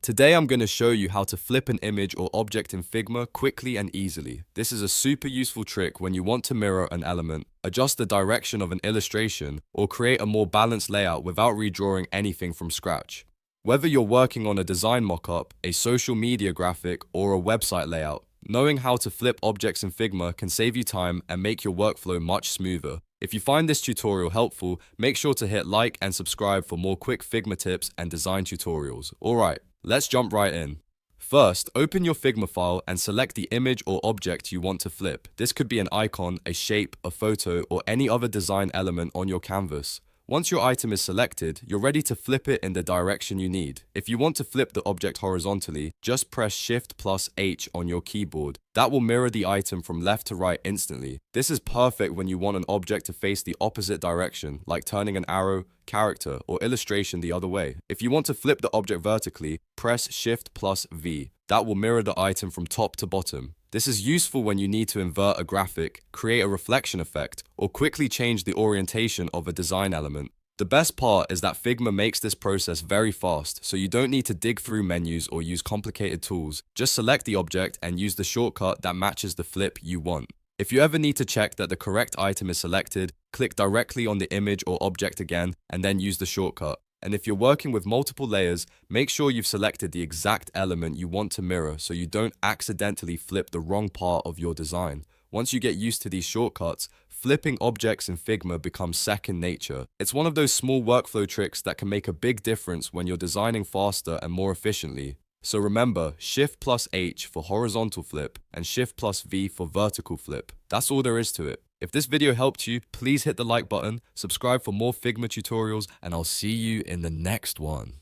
Today I'm going to show you how to flip an image or object in Figma quickly and easily. This is a super useful trick when you want to mirror an element, adjust the direction of an illustration, or create a more balanced layout without redrawing anything from scratch. Whether you're working on a design mockup, a social media graphic, or a website layout, knowing how to flip objects in Figma can save you time and make your workflow much smoother. If you find this tutorial helpful, make sure to hit like and subscribe for more quick Figma tips and design tutorials. Alright, let's jump right in. First, open your Figma file and select the image or object you want to flip. This could be an icon, a shape, a photo, or any other design element on your canvas. Once your item is selected, you're ready to flip it in the direction you need. If you want to flip the object horizontally, just press Shift+H on your keyboard. That will mirror the item from left to right instantly. This is perfect when you want an object to face the opposite direction, like turning an arrow, character, or illustration the other way. If you want to flip the object vertically, press Shift+V. That will mirror the item from top to bottom. This is useful when you need to invert a graphic, create a reflection effect, or quickly change the orientation of a design element. The best part is that Figma makes this process very fast, so you don't need to dig through menus or use complicated tools. Just select the object and use the shortcut that matches the flip you want. If you ever need to check that the correct item is selected, click directly on the image or object again, and then use the shortcut. And if you're working with multiple layers, make sure you've selected the exact element you want to mirror so you don't accidentally flip the wrong part of your design. Once you get used to these shortcuts, flipping objects in Figma becomes second nature. It's one of those small workflow tricks that can make a big difference when you're designing faster and more efficiently. So remember, Shift+H for horizontal flip and Shift+V for vertical flip. That's all there is to it. If this video helped you, please hit the like button, subscribe for more Figma tutorials, and I'll see you in the next one.